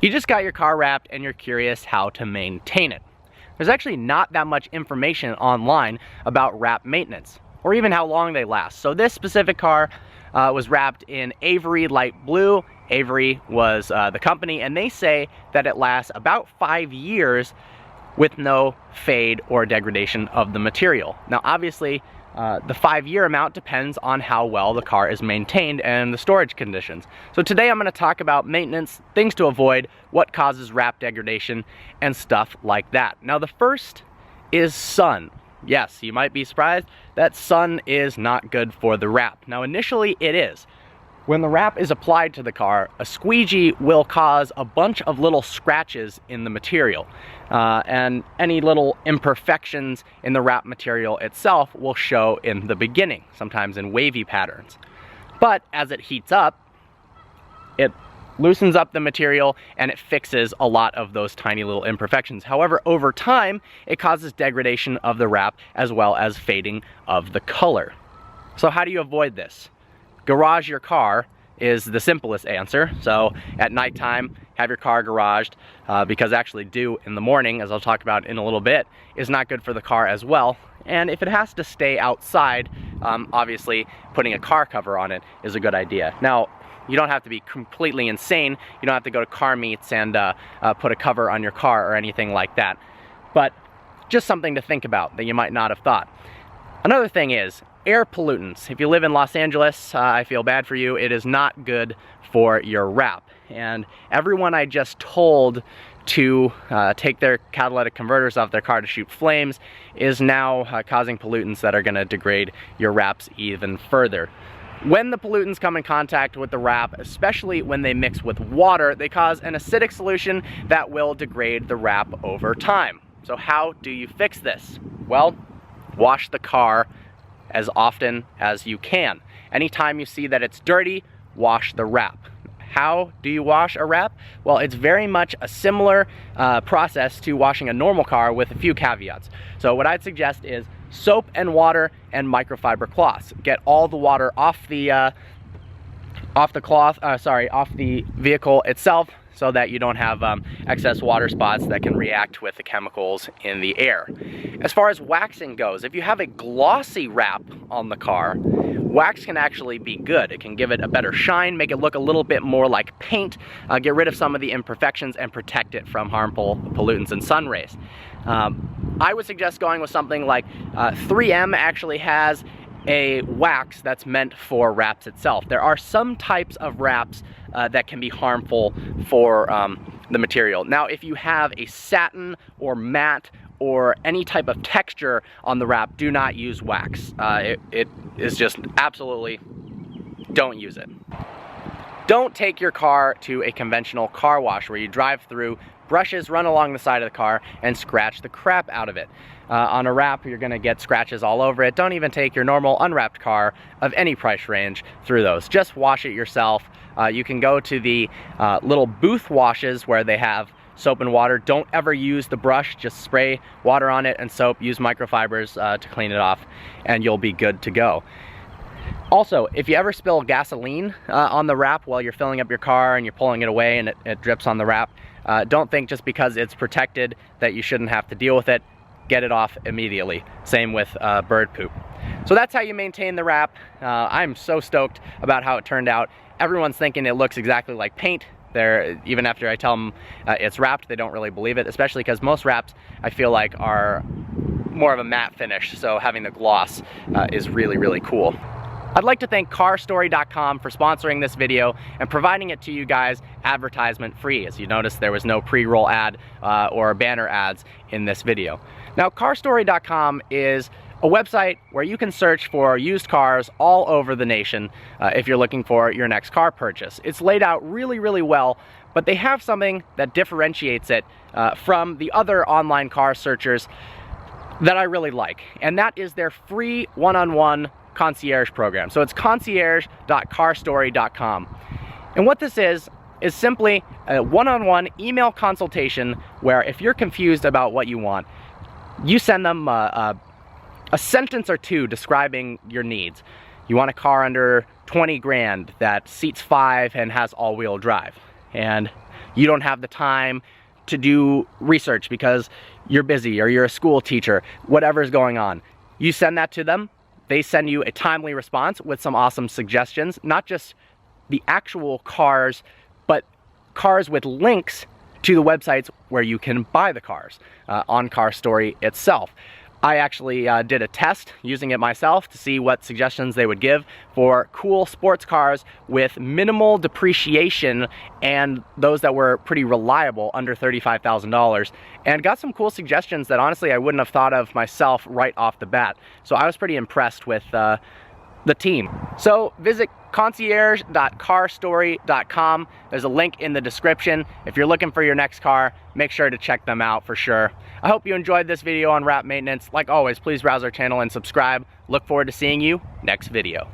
You just got your car wrapped and you're curious how to maintain it. There's actually not that much information online about wrap maintenance, or even how long they last. So this specific car was wrapped in Avery light blue. Avery was the company, and they say that it lasts about 5 years with no fade or degradation of the material. Now obviously, the 5-year amount depends on how well the car is maintained and the storage conditions. So today I'm going to talk about maintenance, things to avoid, what causes wrap degradation, and stuff like that. Now the first is sun. Yes, you might be surprised that sun is not good for the wrap. Now initially it is. When the wrap is applied to the car, a squeegee will cause a bunch of little scratches in the material. And any little imperfections in the wrap material itself will show in the beginning, sometimes in wavy patterns. But as it heats up, it loosens up the material and it fixes a lot of those tiny little imperfections. However, over time, it causes degradation of the wrap as well as fading of the color. So how do you avoid this? Garage your car is the simplest answer. So at nighttime, have your car garaged, because actually dew in the morning, as I'll talk about in a little bit, is not good for the car as well. And if it has to stay outside, obviously putting a car cover on it is a good idea. Now, you don't have to be completely insane. You don't have to go to car meets and put a cover on your car or anything like that. But just something to think about that you might not have thought. Another thing is air pollutants. If you live in Los Angeles, I feel bad for you. It is not good for your wrap. And everyone I just told to take their catalytic converters off their car to shoot flames is now causing pollutants that are going to degrade your wraps even further. When the pollutants come in contact with the wrap, especially when they mix with water, they cause an acidic solution that will degrade the wrap over time. So how do you fix this? Well, wash the car as often as you can. Anytime you see that it's dirty, wash the wrap. How do you wash a wrap? Well, it's very much a similar process to washing a normal car with a few caveats. So what I'd suggest is soap and water and microfiber cloths. Get all the water off the vehicle itself, so that you don't have excess water spots that can react with the chemicals in the air. As far as waxing goes, if you have a glossy wrap on the car, wax can actually be good. It can give it a better shine, make it look a little bit more like paint, get rid of some of the imperfections, and protect it from harmful pollutants and sun rays. I would suggest going with something like 3M actually has a wax that's meant for wraps itself. There are some types of wraps that can be harmful for the material. Now, if you have a satin or matte or any type of texture on the wrap, do not use wax. It is just absolutely, don't use it. Don't take your car to a conventional car wash where you drive through, brushes run along the side of the car, and scratch the crap out of it. On a wrap, you're gonna get scratches all over it. Don't even take your normal unwrapped car of any price range through those. Just wash it yourself. You can go to the little booth washes where they have soap and water. Don't ever use the brush, just spray water on it and soap, use microfibers to clean it off, and you'll be good to go. Also, if you ever spill gasoline on the wrap while you're filling up your car and you're pulling it away and it drips on the wrap, don't think just because it's protected that you shouldn't have to deal with it. Get it off immediately. Same with bird poop. So that's how you maintain the wrap. I'm so stoked about how it turned out. Everyone's thinking it looks exactly like paint. Even after I tell them it's wrapped, they don't really believe it, especially because most wraps I feel like are more of a matte finish, so having the gloss is really, really cool. I'd like to thank carstory.com for sponsoring this video and providing it to you guys advertisement free. As you notice, there was no pre-roll ad or banner ads in this video. Now, carstory.com is a website where you can search for used cars all over the nation if you're looking for your next car purchase. It's laid out really, really well, but they have something that differentiates it from the other online car searchers that I really like, and that is their free one-on-one concierge program. So it's concierge.carstory.com. And what this is simply a one-on-one email consultation where if you're confused about what you want, you send them a sentence or two describing your needs. You want a car under 20 grand that seats 5 and has all-wheel drive. And you don't have the time to do research because you're busy or you're a school teacher, whatever's going on. You send that to them, they send you a timely response with some awesome suggestions, not just the actual cars, but cars with links to the websites where you can buy the cars on Car Story itself. I actually did a test using it myself to see what suggestions they would give for cool sports cars with minimal depreciation and those that were pretty reliable, under $35,000, and got some cool suggestions that honestly I wouldn't have thought of myself right off the bat. So I was pretty impressed with the team. So visit concierge.carstory.com. There's a link in the description. If you're looking for your next car, make sure to check them out for sure. I hope you enjoyed this video on wrap maintenance. Like always, please browse our channel and subscribe. Look forward to seeing you next video.